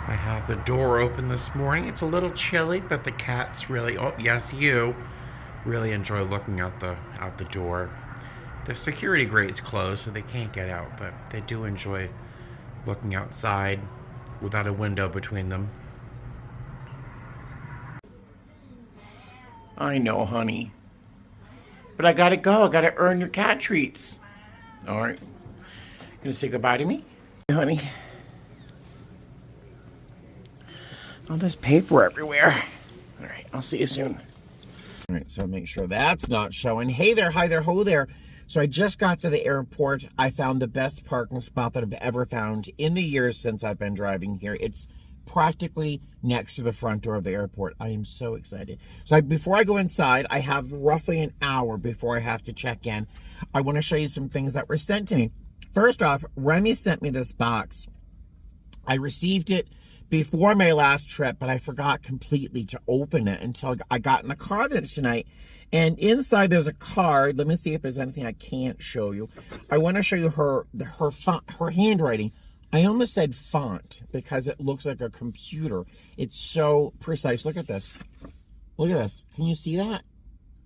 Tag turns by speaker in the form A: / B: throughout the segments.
A: I have the door open this morning. It's a little chilly, but the cats really, oh yes, you really enjoy looking out the door. The security grate's closed, so they can't get out, but they do enjoy looking outside without a window between them. I know, honey. But I gotta go. I gotta earn your cat treats. All right. Gonna say goodbye to me? Honey. Oh, there's paper everywhere. All right, I'll see you soon. All right, so make sure that's not showing. Hey there, hi there, ho there. So I just got to the airport. I found the best parking spot that I've ever found in the years since I've been driving here. It's practically next to the front door of the airport. I am so excited. So before I go inside, I have roughly an hour before I have to check in. I want to show you some things that were sent to me. First off, Remy sent me this box. I received it before my last trip, but I forgot completely to open it until I got in the car tonight. And inside there's a card. Let me see if there's anything I can't show you. I want to show you her font, her handwriting. I almost said font because it looks like a computer. It's so precise. Look at this. Look at this. Can you see that?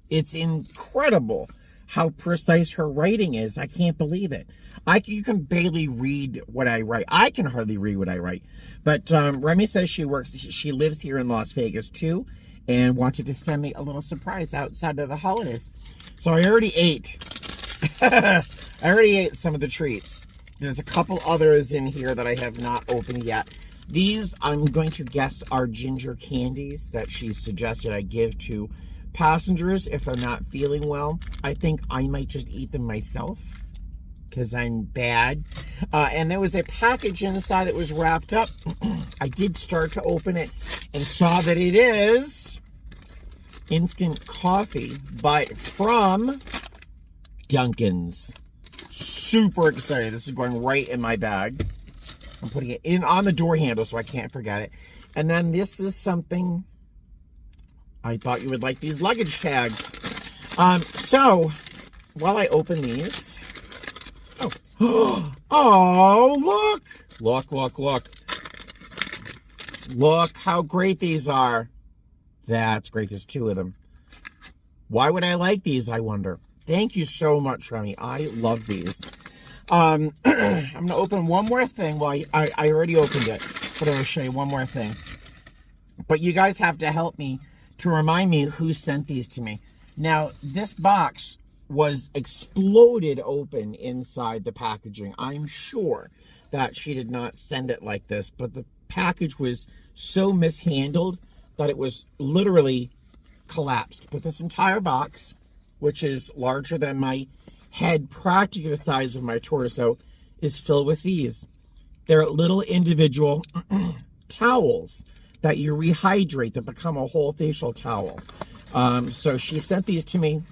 A: It's incredible how precise her writing is. I can't believe it. You can barely read what I write. I can hardly read what I write. But Remy says she lives here in Las Vegas too, and wanted to send me a little surprise outside of the holidays. So I already ate. I already ate some of the treats. There's a couple others in here that I have not opened yet. These, I'm going to guess, are ginger candies that she suggested I give to passengers if they're not feeling well. I think I might just eat them myself because I'm bad. And there was a package inside that was wrapped up. I did start to open it and saw that it is instant coffee, but from Dunkin's. Super excited. This is going right in my bag. I'm putting it in on the door handle so I can't forget it. And then this is something, I thought you would like these luggage tags. So while I open these, oh, look. Look how great these are. That's great. There's two of them. Why would I like these, I wonder? Thank you so much, Remy. I love these. I'm going to open one more thing. Well, I already opened it, but I'm going to show you one more thing. But you guys have to help me to remind me who sent these to me. Now, this box was exploded open inside the packaging. I'm sure that she did not send it like this, but the package was so mishandled that it was literally collapsed. But this entire box, which is larger than my head, practically the size of my torso, is filled with these. They're little individual towels that you rehydrate that become a whole facial towel. So she sent these to me,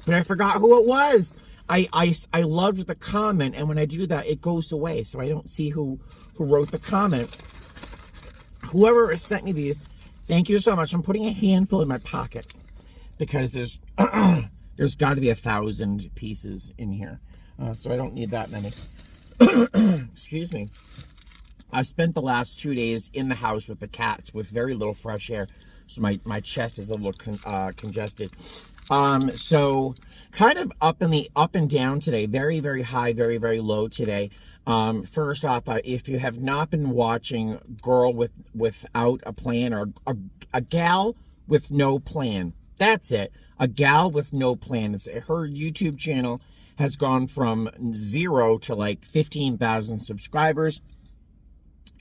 A: but I forgot who it was. I loved the comment, and when I do that, it goes away, so I don't see who wrote the comment. Whoever sent me these, thank you so much. I'm putting a handful in my pocket because there's got to be 1,000 pieces in here, so I don't need that many. Excuse me. I spent the last 2 days in the house with the cats with very little fresh air, so my chest is a little congested. So kind of up and down today. Very, very high, very, very low today. First off, if you have not been watching Girl Without a Plan, or a gal with no plan, that's it. A gal with no plan. Her YouTube channel has gone from 0 to like 15,000 subscribers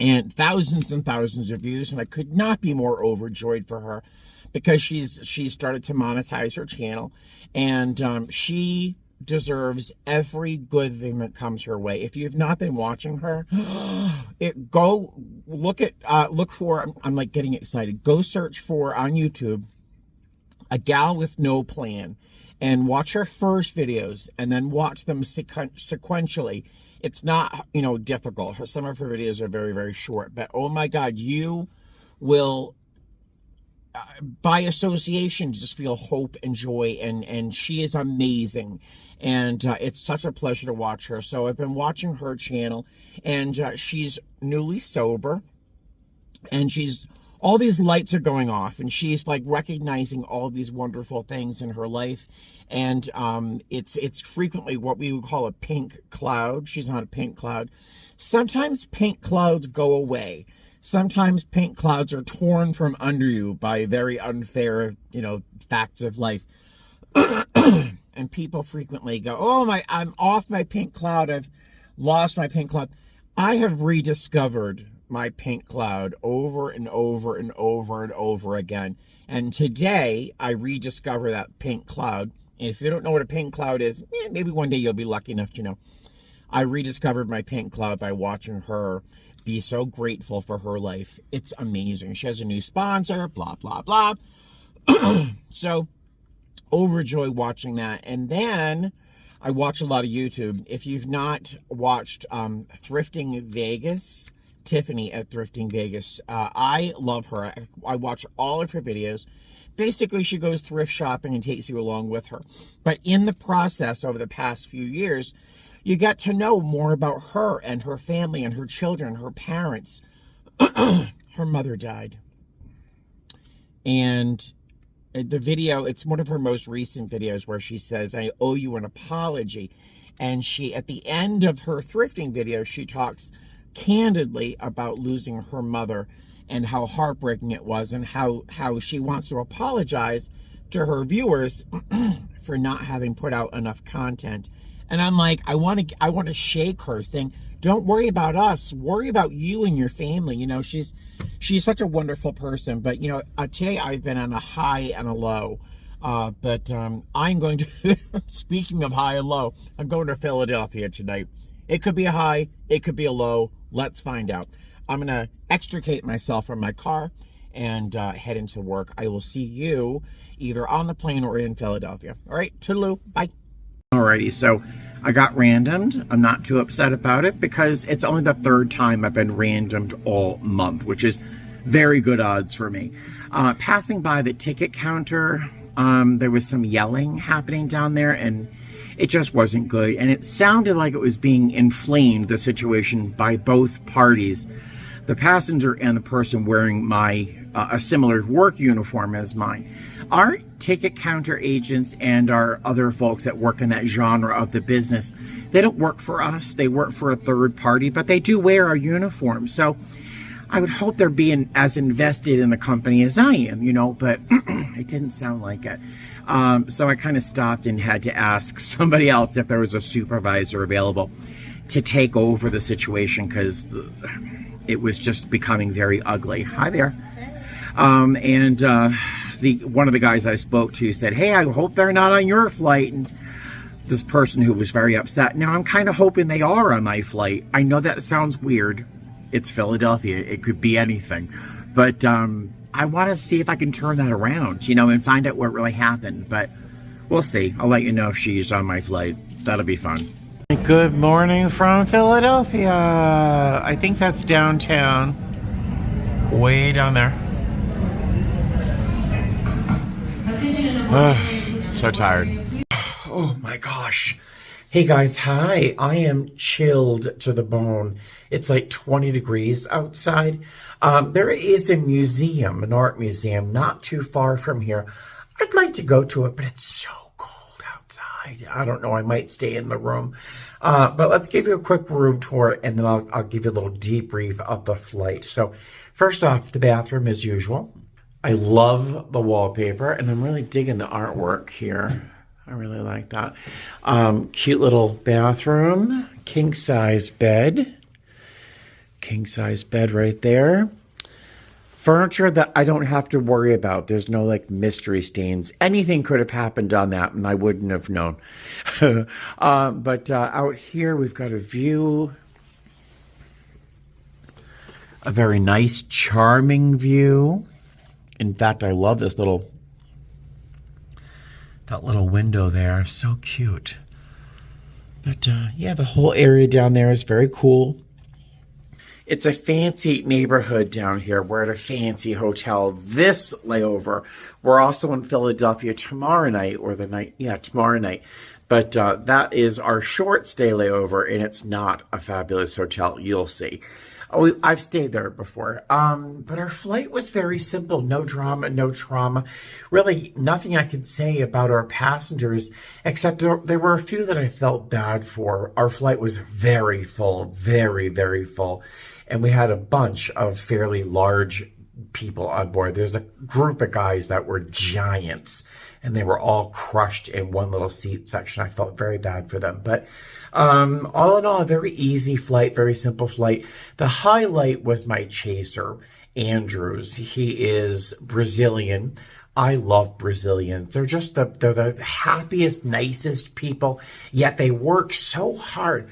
A: and thousands of views, and I could not be more overjoyed for her because she started to monetize her channel, and she deserves every good thing that comes her way. If you've not been watching her, go look for, I'm like getting excited. Go search for on YouTube A Gal with No Plan and watch her first videos and then watch them sequentially. It's not, difficult. Some of her videos are very, very short, but oh my God, you will, by association, just feel hope and joy, and she is amazing, and it's such a pleasure to watch her. So I've been watching her channel, and she's newly sober. and all these lights are going off, and she's like recognizing all these wonderful things in her life. And it's frequently what we would call a pink cloud. She's on a pink cloud. Sometimes pink clouds go away. Sometimes pink clouds are torn from under you by very unfair, facts of life. And people frequently go, oh, I'm off my pink cloud. I've lost my pink cloud. I have rediscovered my pink cloud over and over and over and over again. And today I rediscover that pink cloud. And if you don't know what a pink cloud is, maybe one day you'll be lucky enough to know. I rediscovered my pink cloud by watching her be so grateful for her life. It's amazing. She has a new sponsor, blah, blah, blah. So overjoyed watching that. And then I watch a lot of YouTube. If you've not watched Thrifting Vegas, Tiffany at Thrifting Vegas, I love her. I watch all of her videos. Basically, she goes thrift shopping and takes you along with her. But in the process, over the past few years, you get to know more about her and her family and her children, her parents. Her mother died. And the video, it's one of her most recent videos where she says, I owe you an apology. And she, at the end of her thrifting video, she talks candidly about losing her mother and how heartbreaking it was, and how she wants to apologize to her viewers for not having put out enough content. And I'm like, I want to shake her, saying, don't worry about us, worry about you and your family. She's such a wonderful person. But today I've been on a high and a low. But I'm going to, speaking of high and low, I'm going to Philadelphia tonight. It could be a high, it could be a low. Let's find out. I'm going to extricate myself from my car and head into work. I will see you either on the plane or in Philadelphia. All right, toodaloo, bye. Alrighty, so I got randomed. I'm not too upset about it because it's only the third time I've been randomed all month, which is very good odds for me. Passing by the ticket counter, there was some yelling happening down there, and it just wasn't good. And it sounded like it was being inflamed, the situation, by both parties. The passenger and the person wearing a similar work uniform as mine. Our ticket counter agents and our other folks that work in that genre of the business, they don't work for us. They work for a third party, but they do wear our uniform. So I would hope they're being as invested in the company as I am, but it didn't sound like it. So I kind of stopped and had to ask somebody else if there was a supervisor available to take over the situation, because it was just becoming very ugly. Hi there. One of the guys I spoke to said, hey, I hope they're not on your flight. And this person who was very upset, now I'm kind of hoping they are on my flight. I know that sounds weird. It's Philadelphia. It could be anything. But I want to see if I can turn that around, and find out what really happened. But we'll see. I'll let you know if she's on my flight. That'll be fun. Good morning from Philadelphia. I think that's downtown. Way down there. So tired. Oh my gosh. Hey guys, hi. I am chilled to the bone. It's like 20 degrees outside. There is a museum, an art museum, not too far from here. I'd like to go to it, but it's so cold outside. I don't know. I might stay in the room. But let's give you a quick room tour, and then I'll give you a little debrief of the flight. So first off, the bathroom as usual. I love the wallpaper, and I'm really digging the artwork here. I really like that. Cute little bathroom, king size bed right there. Furniture that I don't have to worry about. There's no mystery stains. Anything could have happened on that and I wouldn't have known. But out here we've got a view. A very nice, charming view. In fact, I love this that little window there. So cute. But yeah, the whole area down there is very cool. It's a fancy neighborhood down here. We're at a fancy hotel. This layover, we're also in Philadelphia tomorrow night, tomorrow night. But that is our short stay layover, and it's not a fabulous hotel. You'll see. Oh, I've stayed there before. But our flight was very simple. No drama, no trauma. Really, nothing I could say about our passengers, except there were a few that I felt bad for. Our flight was very full, very, very full. And we had a bunch of fairly large people on board. There's a group of guys that were giants, and they were all crushed in one little seat section. I felt very bad for them. But all in all, a very easy flight, very simple flight. The highlight was my chaser, Andrews. He is Brazilian. I love Brazilians. They're just they're the happiest, nicest people, yet they work so hard.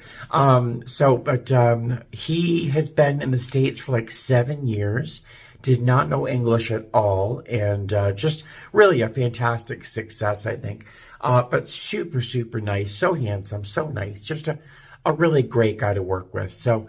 A: He has been in the States for like 7 years, did not know English at all, and just really a fantastic success, I think. But super, super nice, so handsome, so nice, just a really great guy to work with. So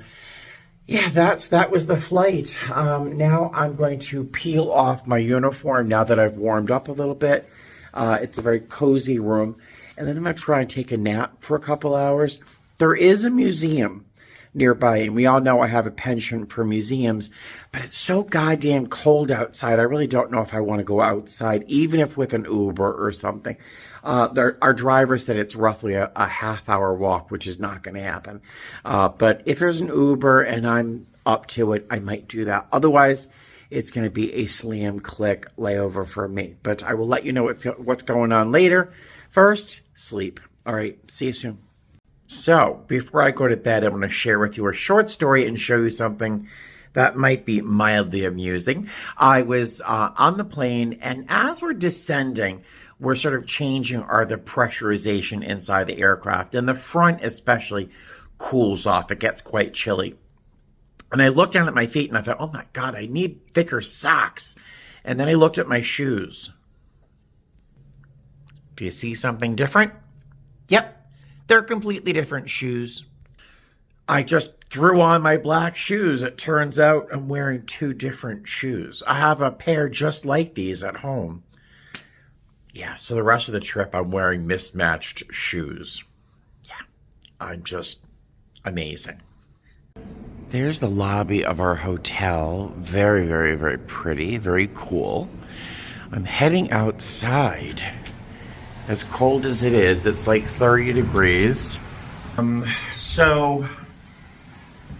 A: yeah, that was the flight. Now I'm going to peel off my uniform now that I've warmed up a little bit. It's a very cozy room. And then I'm going to try and take a nap for a couple hours. There is a museum nearby, and we all know I have a penchant for museums, but it's so goddamn cold outside. I really don't know if I want to go outside, even if with an Uber or something. Our driver said it's roughly a half-hour walk, which is not going to happen. But if there's an Uber and I'm up to it, I might do that. Otherwise, it's going to be a slam-click layover for me. But I will let you know what's going on later. First, sleep. All right, see you soon. So, before I go to bed, I'm going to share with you a short story and show you something that might be mildly amusing. I was on the plane, and as we're descending, we're sort of changing the pressurization inside the aircraft. And the front especially cools off. It gets quite chilly. And I looked down at my feet and I thought, oh my God, I need thicker socks. And then I looked at my shoes. Do you see something different? Yep, they're completely different shoes. I just threw on my black shoes. It turns out I'm wearing 2 different shoes. I have a pair just like these at home. Yeah, so the rest of the trip, I'm wearing mismatched shoes. Yeah, I'm just amazing. There's the lobby of our hotel. Very, very, very pretty, very cool. I'm heading outside. As cold as it is, it's like 30 degrees.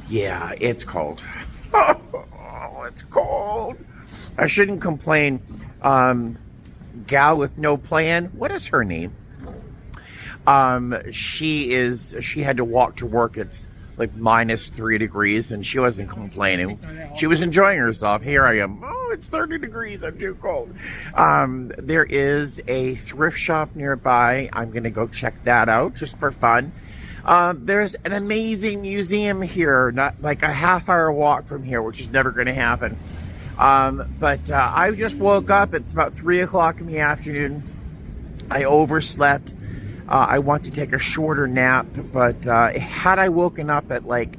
A: Yeah, it's cold. Oh, it's cold. I shouldn't complain. Gal with no plan. What is her name? She had to walk to work. It's like -3 degrees, and she wasn't complaining. She was enjoying herself. Here I am. Oh, it's 30 degrees. I'm too cold. There is a thrift shop nearby. I'm going to go check that out just for fun. There's an amazing museum here, not like a half-hour walk from here, which is never going to happen. I just woke up. It's about 3 o'clock in the afternoon. I overslept. I want to take a shorter nap, but had I woken up at like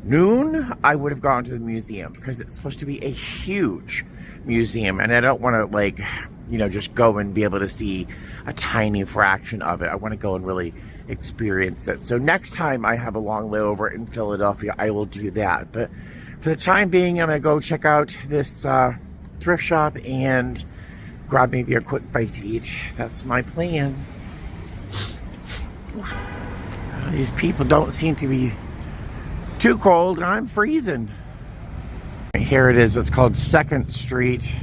A: noon, I would have gone to the museum because it's supposed to be a huge museum, and I don't want to just go and be able to see a tiny fraction of it. I want to go and really experience it. So next time I have a long layover in Philadelphia, I will do that. But for the time being, I'm going to go check out this thrift shop and grab maybe a quick bite to eat. That's my plan. These people don't seem to be too cold. I'm freezing. Here it is. It's called 2nd Street.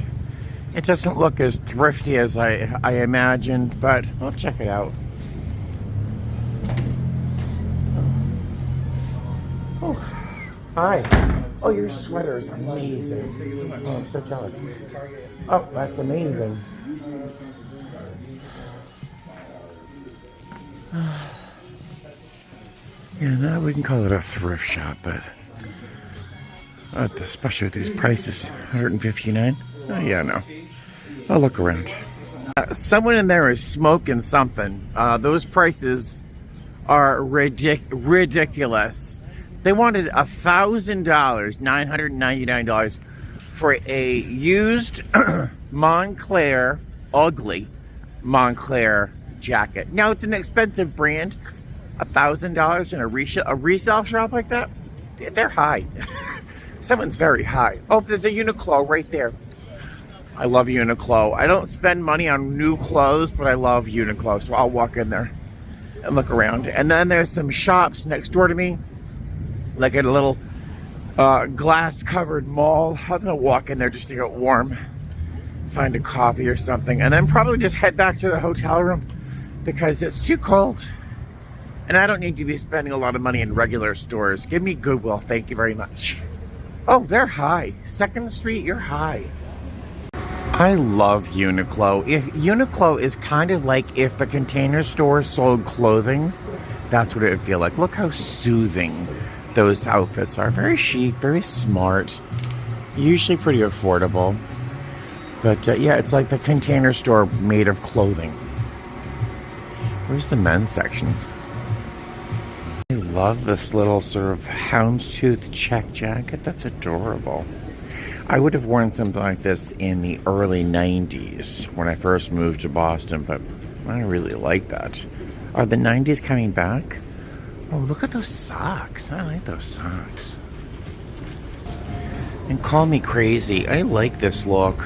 A: It doesn't look as thrifty as I imagined, but I'll check it out. Oh, hi. Oh, your sweater is amazing. Oh, I'm so jealous. Oh, that's amazing. Yeah, now we can call it a thrift shop, but especially with these prices, $159. Oh yeah, no. I'll look around. Someone in there is smoking something. Those prices are ridiculous. They wanted $1,000, $999 for a used Montclair, ugly Montclair jacket. Now it's an expensive brand. $1,000 in a resale shop like that, they're high. Someone's very high. Oh, there's a Uniqlo right there. I love Uniqlo. I don't spend money on new clothes, but I love Uniqlo, so I'll walk in there and look around. And then there's some shops next door to me, like at a little glass-covered mall. I'm gonna walk in there just to get warm, find a coffee or something, and then probably just head back to the hotel room because it's too cold. And I don't need to be spending a lot of money in regular stores. Give me Goodwill, thank you very much. Oh, they're high. 2nd Street, you're high. I love Uniqlo. If Uniqlo is kind of like if the Container Store sold clothing, that's what it would feel like. Look how soothing those outfits are. Very chic, very smart, usually pretty affordable. But yeah, it's like the Container Store made of clothing. Where's the men's section? I love this little sort of houndstooth check jacket. That's adorable. I would have worn something like this in the early 90s when I first moved to Boston, but I really like that. Are the 90s coming back? Oh, look at those socks. I like those socks. And call me crazy, I like this look.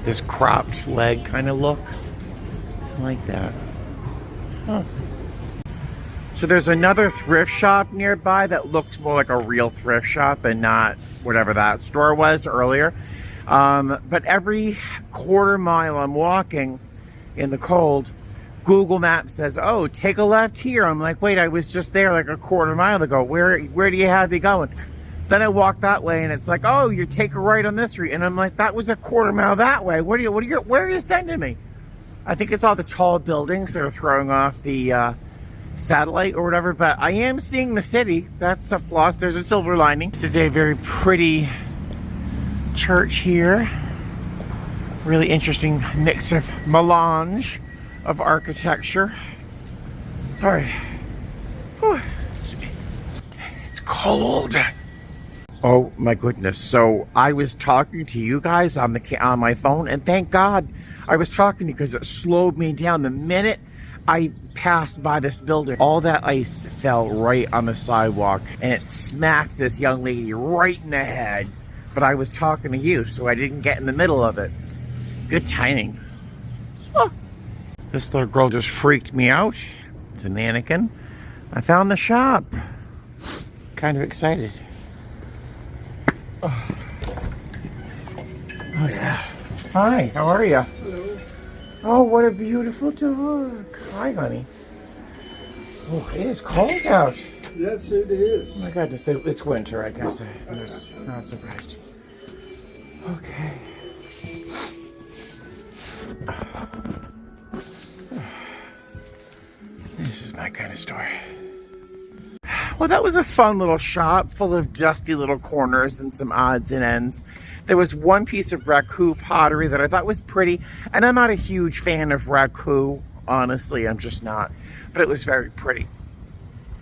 A: This cropped leg kind of look. I like that. Huh. So there's another thrift shop nearby that looks more like a real thrift shop and not whatever that store was earlier. But every quarter mile I'm walking in the cold, Google Maps says, oh, take a left here. I'm like, wait, I was just there like a quarter mile ago. Where do you have me going? Then I walk that way and it's like, oh, you take a right on this street. And I'm like, that was a quarter mile that way. Where are you sending me? I think it's all the tall buildings that are throwing off the satellite or whatever, but I am seeing the city. That's a plus. There's a silver lining. This is a very pretty church here. Really interesting mix of melange of architecture. All right. Whew. It's cold. Oh my goodness. So I was talking to you guys on my phone, and thank God I was talking to you because it slowed me down. The minute I passed by this building, all that ice fell right on the sidewalk and it smacked this young lady right in the head. But I was talking to you, so I didn't get in the middle of it. Good timing. Oh. This little girl just freaked me out. It's a mannequin. I found the shop. Kind of excited. Oh, yeah. Hi, how are you?
B: Hello.
A: Oh, what a beautiful dog. Hi, honey. Oh, it is cold out.
B: Yes, it is.
A: Oh my goodness, it's winter, I guess. I'm not surprised. Okay. This is my kind of store. Well, that was a fun little shop full of dusty little corners and some odds and ends. There was one piece of raku pottery that I thought was pretty, and I'm not a huge fan of raku, honestly, I'm just not. But it was very pretty.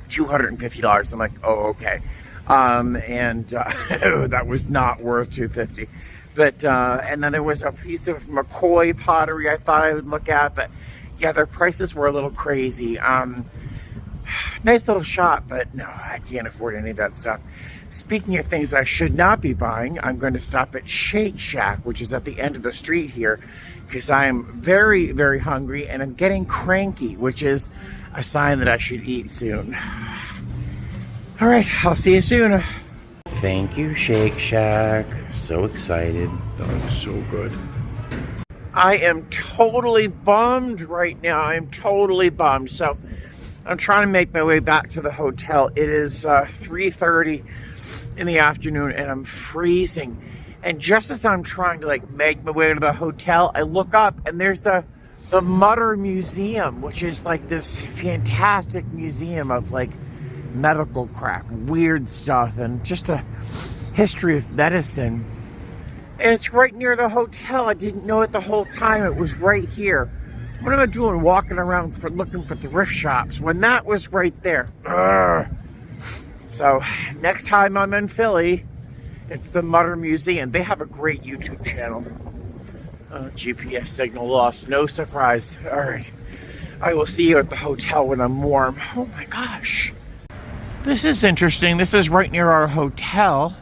A: $250. I'm like, oh, okay. That was not worth $250. But and then there was a piece of McCoy pottery I thought I would look at, but yeah, their prices were a little crazy. Nice little shop, but no, I can't afford any of that stuff. Speaking of things I should not be buying, I'm going to stop at Shake Shack, which is at the end of the street here, because I am very, very hungry and I'm getting cranky, which is a sign that I should eat soon. All right, I'll see you soon. Thank you, Shake Shack. So excited. That looks so good. I am totally bummed right now. I'm totally bummed. So I'm trying to make my way back to the hotel. It is 3:30 in the afternoon and I'm freezing. And just as I'm trying to make my way to the hotel, I look up and there's the Mutter Museum, which is like this fantastic museum of medical crap, weird stuff, and just a history of medicine. And it's right near the hotel. I didn't know it the whole time. It was right here. What am I doing walking around looking for thrift shops when that was right there? Ugh. So next time I'm in Philly, it's the Mutter Museum. They have a great YouTube channel. GPS signal lost. No surprise. All right. I will see you at the hotel when I'm warm. Oh my gosh. This is interesting. This is right near our hotel.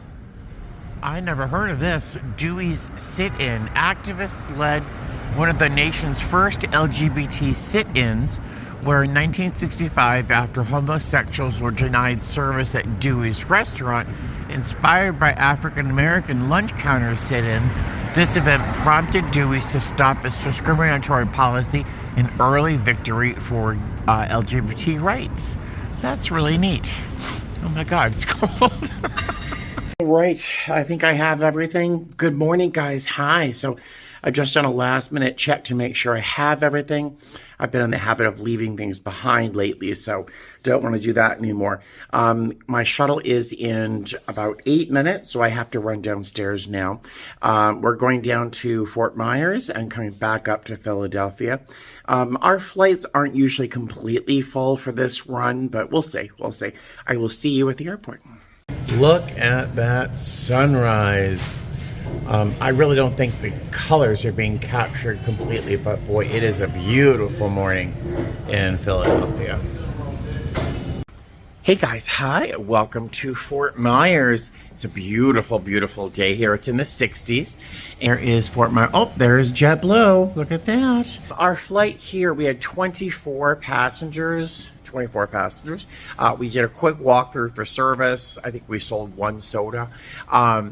A: I never heard of this. Dewey's Sit-In. Activists led one of the nation's first LGBT sit-ins, where in 1965, after homosexuals were denied service at Dewey's restaurant, inspired by African-American lunch counter sit-ins, this event prompted Dewey's to stop its discriminatory policy, an early victory for LGBT rights. That's really neat. Oh my God, it's cold. Right, I think I have everything. Good morning, guys. Hi. So I've just done a last minute check to make sure I have everything. I've been in the habit of leaving things behind lately, so don't want to do that anymore. My shuttle is in about 8 minutes, so I have to run downstairs now. We're going down to Fort Myers and coming back up to Philadelphia. Our flights aren't usually completely full for this run, but we'll see. We'll see. I will see you at the airport. Look at that sunrise. I really don't think the colors are being captured completely, but boy, it is a beautiful morning in Philadelphia. Hey guys, hi, welcome to Fort Myers. It's a beautiful, beautiful day here. It's in the 60s. There is Fort Myers. Oh, there's JetBlue. Look at that. Our flight here, we had 24 passengers. We did a quick walkthrough for service. I think we sold one soda.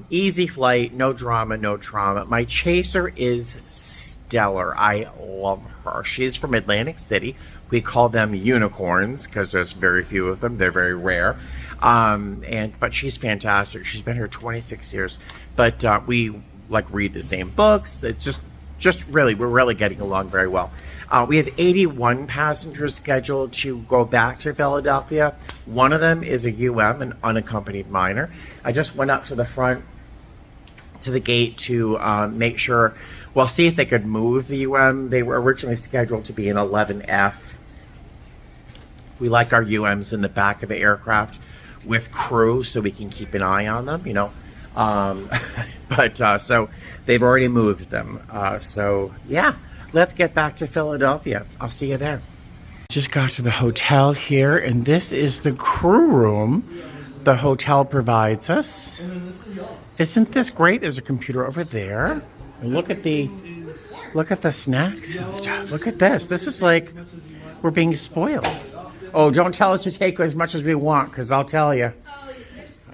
A: Easy flight, no drama, no trauma. My chaser is stellar. I love her. She's from Atlantic City. We call them unicorns because there's very few of them. They're very rare. But she's fantastic. She's been here 26 years. But we read the same books. It's just really, we're really getting along very well. We have 81 passengers scheduled to go back to Philadelphia. One of them is a an unaccompanied minor. I just went up to the front, to the gate to make sure, see if they could move the They were originally scheduled to be an 11F. We like our in the back of the aircraft with crew so we can keep an eye on them, so they've already moved them. Yeah. Let's get back to Philadelphia. I'll see you there. Just got to the hotel here, and this is the crew room the hotel provides us. Isn't this great? There's a computer over there. Look at the snacks and stuff. Look at this. This is like we're being spoiled. Oh, don't tell us to take as much as we want, because I'll tell you.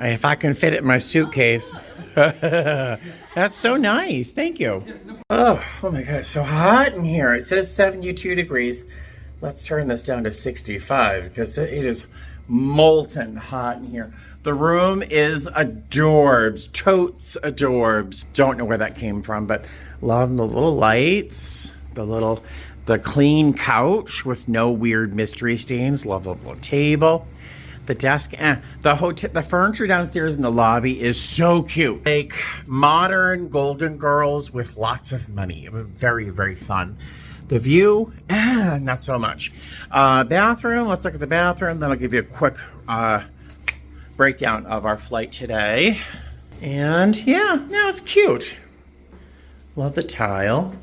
A: If I can fit it in my suitcase. That's so nice. Thank you. Oh my God, it's so hot in here. It says 72 degrees. Let's turn this down to 65 because it is molten hot in here. The room is adorbs, totes adorbs. Don't know where that came from, but love the little lights, the clean couch with no weird mystery stains. Love the little table. The desk, the furniture downstairs in the lobby is so cute. Like modern Golden Girls with lots of money. It was very, very fun. The view, not so much. Bathroom, let's look at the bathroom. Then I'll give you a quick breakdown of our flight today. And yeah, no, it's cute. Love the tile.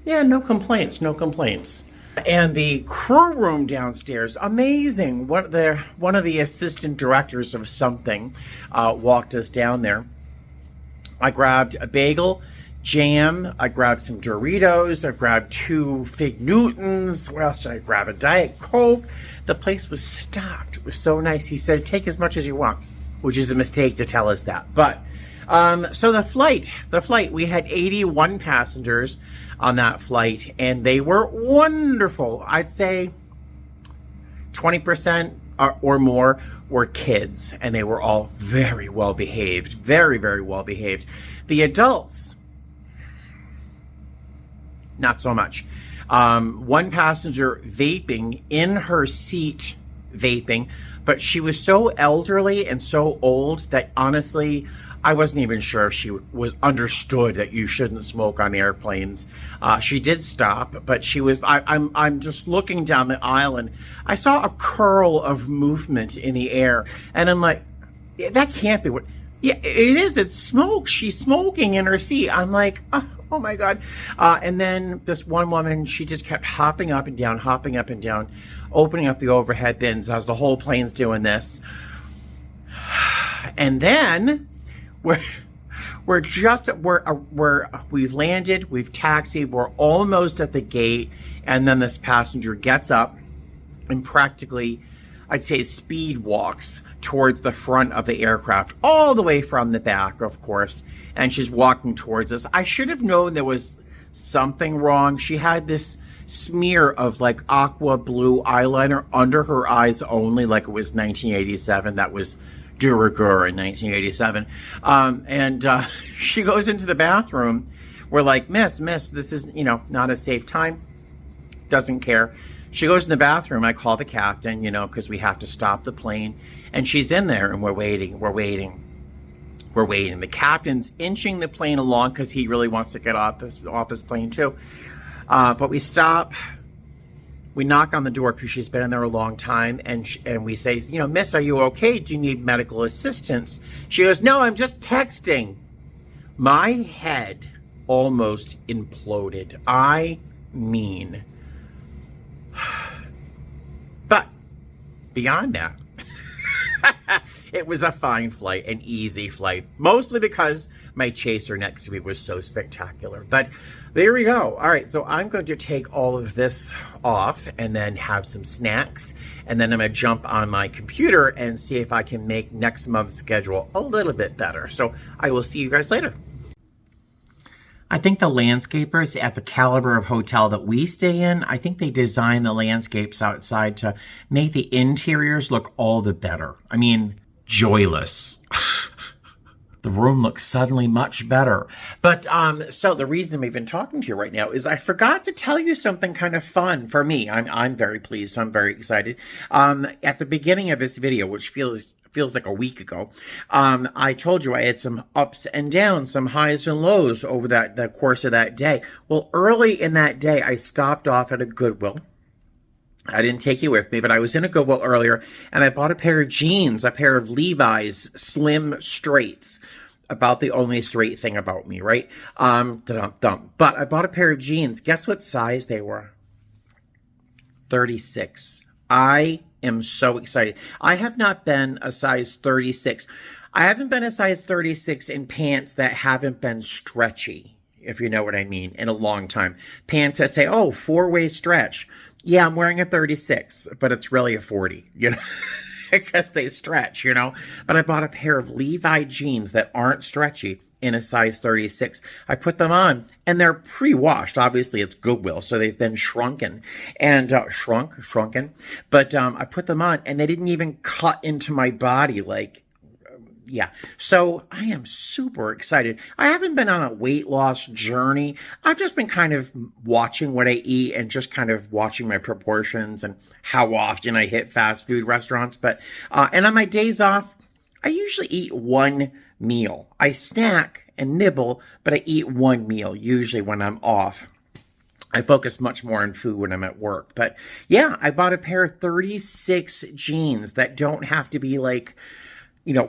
A: Yeah, no complaints, no complaints. And the crew room downstairs, amazing. One of the assistant directors of something walked us down there. I grabbed a bagel, jam, I grabbed some Doritos, I grabbed 2 Fig Newtons. What else did I grab? A Diet Coke. The place was stocked. It was so nice. He says, take as much as you want, which is a mistake to tell us that. But so the flight, we had 81 passengers on that flight, and they were wonderful. I'd say 20% or more were kids, and they were all very well behaved, very, very well behaved. The adults, not so much. One passenger vaping in her seat, but she was so elderly and so old that honestly, I wasn't even sure if she was understood that you shouldn't smoke on airplanes. She did stop, but she was, I'm just looking down the aisle and I saw a curl of movement in the air. And I'm like, that can't be what, yeah, it is, it's smoke. She's smoking in her seat. I'm like, oh my God. And then this one woman, she just kept hopping up and down, opening up the overhead bins as the whole plane's doing this. And then we've landed, we've taxied, we're almost at the gate, and then this passenger gets up and practically, I'd say, speed walks towards the front of the aircraft, all the way from the back, of course, and she's walking towards us. I should have known there was something wrong. She had this smear of like aqua blue eyeliner under her eyes only, like it was 1987. That was de rigueur in 1987. She goes into the bathroom. We're like, miss, this is, not a safe time. Doesn't care. She goes in the bathroom. I call the captain, because we have to stop the plane. And she's in there, and we're waiting. The captain's inching the plane along because he really wants to get off this plane too. But we stop. We knock on the door because she's been in there a long time, and we say, miss, are you okay? Do you need medical assistance? She goes, no, I'm just texting. My head almost imploded. I mean, but beyond that, it was a fine flight, an easy flight, mostly because my chaser next to me was so spectacular. But there we go. All right, so I'm going to take all of this off and then have some snacks, and then I'm going to jump on my computer and see if I can make next month's schedule a little bit better. So I will see you guys later. I think the landscapers at the caliber of hotel that we stay in, I think they design the landscapes outside to make the interiors look all the better. I mean, joyless. The room looks suddenly much better. But so the reason I'm even talking to you right now is I forgot to tell you something kind of fun for me. I'm very pleased. I'm very excited. At the beginning of this video, which feels like a week ago, I told you I had some ups and downs, some highs and lows over the course of that day. Well, early in that day, I stopped off at a Goodwill. I didn't take you with me, but I was in a Goodwill earlier, and I bought a pair of jeans, a pair of Levi's Slim Straights. About the only straight thing about me, right? But I bought a pair of jeans. Guess what size they were? 36. I am so excited. I have not been a size 36. I haven't been a size 36 in pants that haven't been stretchy, if you know what I mean, in a long time. Pants that say, oh, 4-way stretch. Yeah, I'm wearing a 36, but it's really a 40, because they stretch, But I bought a pair of Levi jeans that aren't stretchy in a size 36. I put them on, and they're pre-washed. Obviously, it's Goodwill, so they've been shrunken and shrunken. But I put them on, and they didn't even cut into my body yeah. So I am super excited. I haven't been on a weight loss journey. I've just been kind of watching what I eat and just kind of watching my proportions and how often I hit fast food restaurants. But, and on my days off, I usually eat one meal. I snack and nibble, but I eat one meal usually when I'm off. I focus much more on food when I'm at work. But yeah, I bought a pair of 36 jeans that don't have to be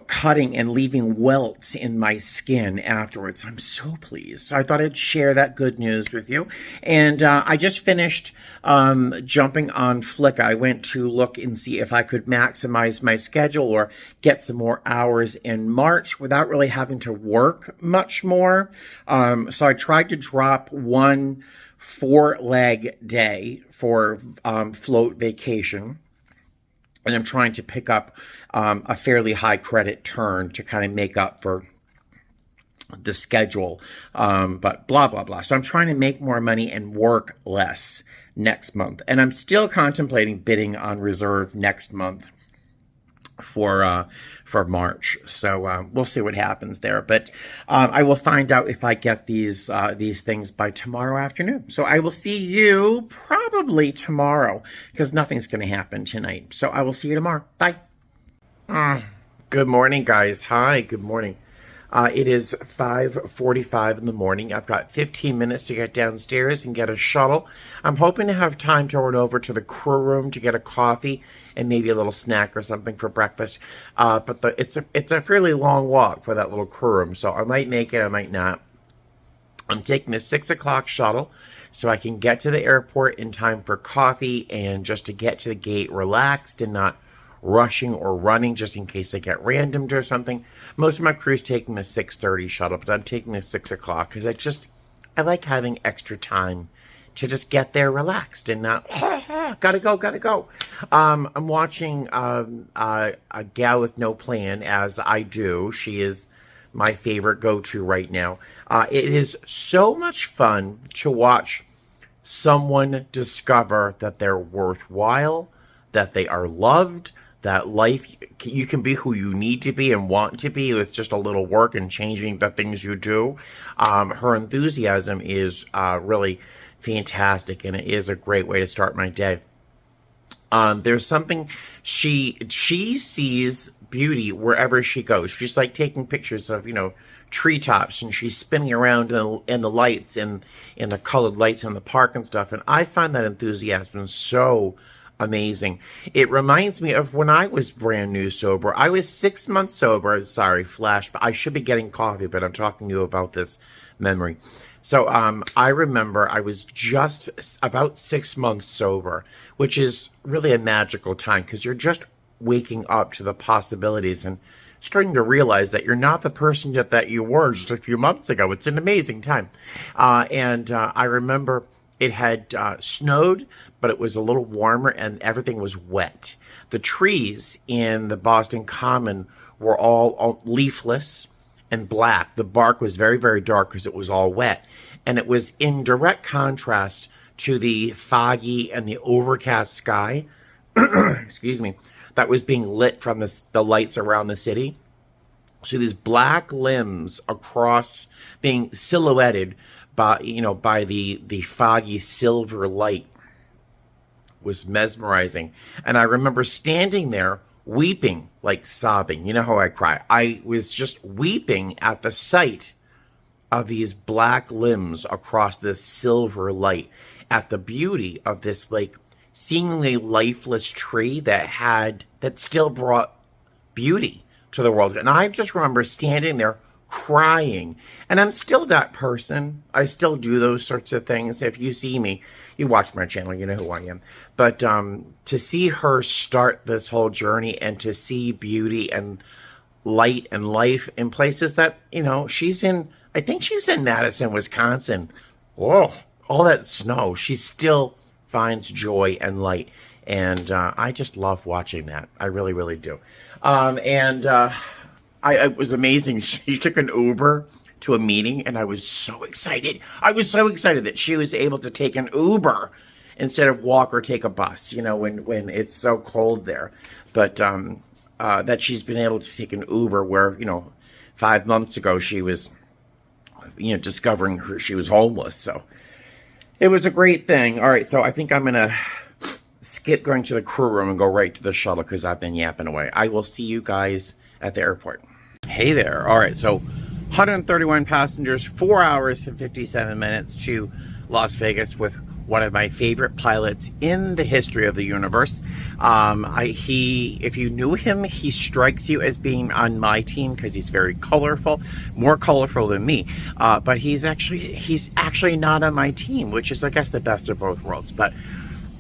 A: cutting and leaving welts in my skin afterwards. I'm so pleased. So I thought I'd share that good news with you. And I just finished jumping on Flickr. I went to look and see if I could maximize my schedule or get some more hours in March without really having to work much more. So I tried to drop one 4-leg day for float vacation. And I'm trying to pick up a fairly high credit turn to kind of make up for the schedule. But blah, blah, blah. So I'm trying to make more money and work less next month. And I'm still contemplating bidding on reserve next month for March. So we'll see what happens there. But I will find out if I get these things by tomorrow afternoon. So I will see you probably tomorrow because nothing's going to happen tonight. So I will see you tomorrow. Bye. Good morning, guys. Hi, good morning. It is 5:45 in the morning. I've got 15 minutes to get downstairs and get a shuttle. I'm hoping to have time to run over to the crew room to get a coffee and maybe a little snack or something for breakfast. But it's a fairly long walk for that little crew room, so I might make it, I might not. I'm taking the 6 o'clock shuttle so I can get to the airport in time for coffee and just to get to the gate relaxed and not rushing or running just in case they get randomed or something. Most of my crew's taking the 6:30 shuttle, but I'm taking the 6 o'clock because I like having extra time to just get there relaxed and not, gotta go. I'm watching a gal with no plan, as I do. She is my favorite go-to right now. It is so much fun to watch someone discover that they're worthwhile, that they are loved, that life, you can be who you need to be and want to be with just a little work and changing the things you do. Her enthusiasm is really fantastic, and it is a great way to start my day. There's something, she sees beauty wherever she goes. She's like taking pictures of, treetops, and she's spinning around in the lights and in the colored lights in the park and stuff. And I find that enthusiasm so amazing. It reminds me of when I was brand new sober. I was 6 months sober. Sorry, flash, but I should be getting coffee, but I'm talking to you about this memory. So I remember I was just about 6 months sober, which is really a magical time because you're just waking up to the possibilities and starting to realize that you're not the person that you were just a few months ago. It's an amazing time. And I remember it had snowed, but it was a little warmer and everything was wet. The trees in the Boston Common were all leafless and black. The bark was very, very dark because it was all wet. And it was in direct contrast to the foggy and the overcast sky, excuse me, that was being lit from the lights around the city. So these black limbs across being silhouetted by the foggy silver light was mesmerizing. And I remember standing there weeping, like sobbing. You know how I cry? I was just weeping at the sight of these black limbs across this silver light, at the beauty of this like seemingly lifeless tree that still brought beauty to the world. And I just remember standing there crying. And I'm still that person. I still do those sorts of things. If you see me, you watch my channel, you know who I am. But to see her start this whole journey and to see beauty and light and life in places that, I think she's in Madison, Wisconsin. Whoa, all that snow. She still finds joy and light. And I just love watching that. I really, really do. It was amazing. She took an Uber to a meeting, and I was so excited. I was so excited that she was able to take an Uber instead of walk or take a bus, when it's so cold there. But that she's been able to take an Uber where, 5 months ago she was, discovering she was homeless. So it was a great thing. All right, so I think I'm going to skip going to the crew room and go right to the shuttle because I've been yapping away. I will see you guys at the airport. Hey there. All right, so 131 passengers, 4 hours and 57 minutes to Las Vegas with one of my favorite pilots in the history of the universe. If you knew him, he strikes you as being on my team because he's very colorful, more colorful than me. But he's actually not on my team, which is, I guess, the best of both worlds. But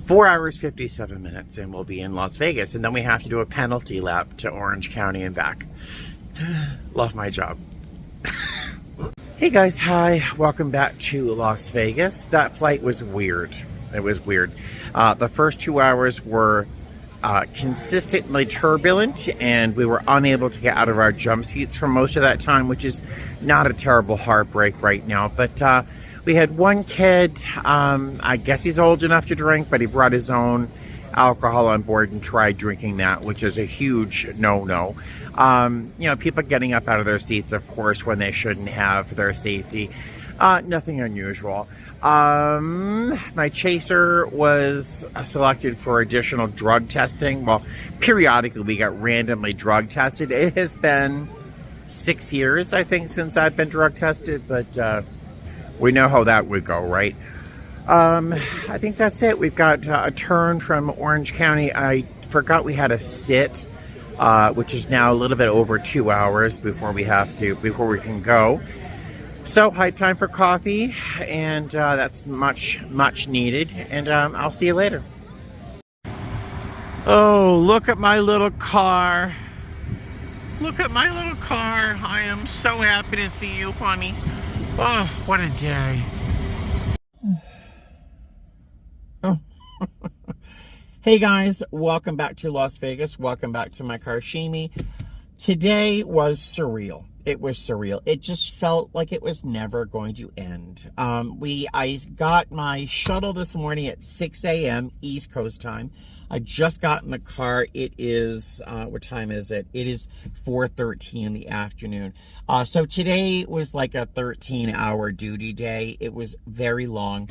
A: 4 hours, 57 minutes, and we'll be in Las Vegas. And then we have to do a penalty lap to Orange County and back. Love my job. Hey guys, hi. Welcome back to Las Vegas. That flight was weird. It was weird. The first 2 hours were consistently turbulent, and we were unable to get out of our jump seats for most of that time, which is not a terrible heartbreak right now. But we had one kid, I guess he's old enough to drink, but he brought his own alcohol on board and tried drinking that, which is a huge no-no. People getting up out of their seats, of course, when they shouldn't have for their safety. Nothing unusual. My chaser was selected for additional drug testing. Well, periodically we get randomly drug tested. It has been 6 years, I think, since I've been drug tested, but we know how that would go, right? I think that's it. We've got a turn from Orange County. I forgot we had a sit, which is now a little bit over 2 hours before we can go. So, time for coffee, and that's much needed. And I'll see you later. Oh, look at my little car. Look at my little car. I am so happy to see you, honey. Oh, what a day. Oh. Hey guys, welcome back to Las Vegas. Welcome back to my car, Shimi. Today was surreal. It was surreal. It just felt like it was never going to end. I got my shuttle this morning at 6 a.m. East Coast time. I just got in the car. It is, what time is it? It is 4:13 in the afternoon. So today was like a 13-hour duty day. It was very long.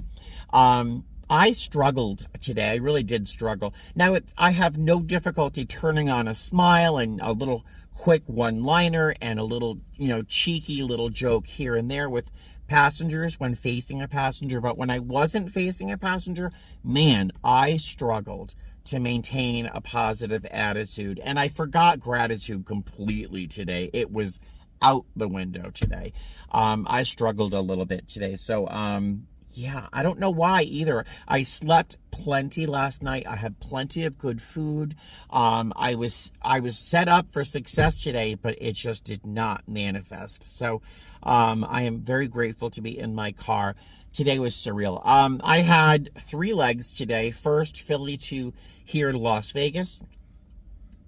A: I struggled today. I really did struggle. Now, I have no difficulty turning on a smile and a little quick one-liner and a little, cheeky little joke here and there with passengers when facing a passenger. But when I wasn't facing a passenger, man, I struggled to maintain a positive attitude. And I forgot gratitude completely today. It was out the window today. I struggled a little bit today. So, yeah, I don't know why either. I slept plenty last night. I had plenty of good food. I was set up for success today, but it just did not manifest. So I am very grateful to be in my car. Today was surreal. I had 3 legs today. First, Philly to here to Las Vegas.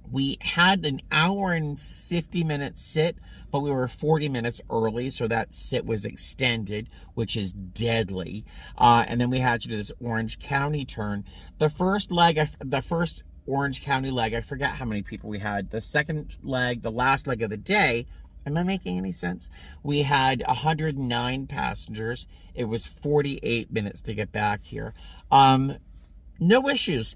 A: We had an hour and 50-minute sit, but we were 40 minutes early, so that sit was extended, which is deadly. And then we had to do this Orange County turn. The first Orange County leg, I forget how many people we had. The second leg, the last leg of the day, am I making any sense? We had 109 passengers. It was 48 minutes to get back here. No issues.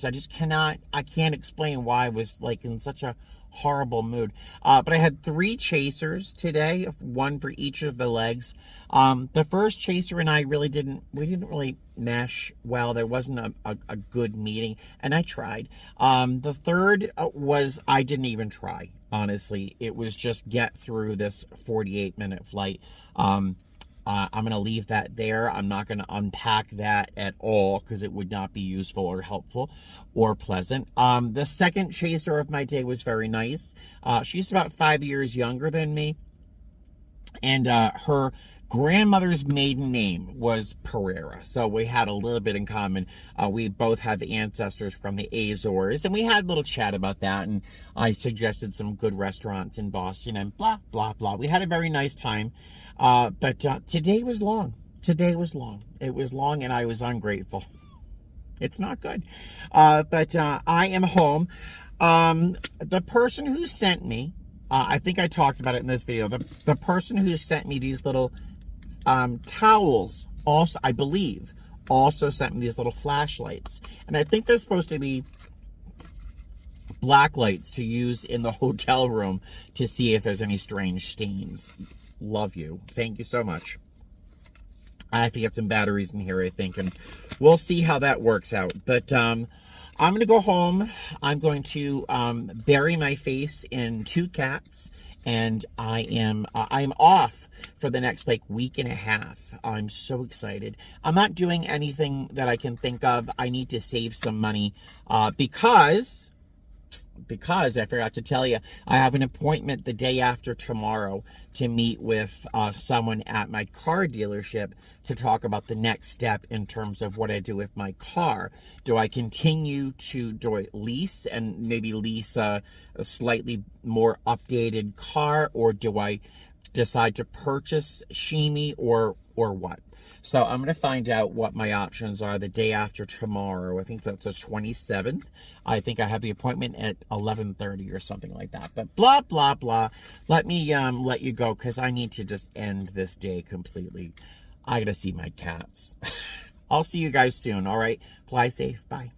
A: I just I can't explain why I was like in such a horrible mood. But I had 3 chasers today, 1 for each of the legs. The first chaser and I we didn't really mesh well. There wasn't a good meeting, and I tried. The third was, I didn't even try, honestly. It was just get through this 48-minute flight. I'm going to leave that there. I'm not going to unpack that at all because it would not be useful or helpful or pleasant. The second chaser of my day was very nice. She's about 5 years younger than me. And her grandmother's maiden name was Pereira. So we had a little bit in common. We both have ancestors from the Azores, and we had a little chat about that. And I suggested some good restaurants in Boston and blah, blah, blah. We had a very nice time. But today was long. It was long, and I was ungrateful. It's not good. But I am home. The person who sent me, I think I talked about it in this video. The person who sent me these little towels, also, I believe, also sent me these little flashlights. And I think they're supposed to be black lights to use in the hotel room to see if there's any strange stains. Love you. Thank you so much. I have to get some batteries in here, I think, and we'll see how that works out. But I'm going to go home. I'm going to bury my face in 2 cats, and I'm off for the next week and a half. I'm so excited. I'm not doing anything that I can think of. I need to save some money because I forgot to tell you, I have an appointment the day after tomorrow to meet with someone at my car dealership to talk about the next step in terms of what I do with my car. Do I lease and maybe lease a slightly more updated car, or do I decide to purchase Shimi, or what? So I'm going to find out what my options are the day after tomorrow. I think that's the 27th. I think I have the appointment at 11:30 or something like that. But blah, blah, blah. Let me let you go because I need to just end this day completely. I got to see my cats. I'll see you guys soon, all right? Fly safe. Bye.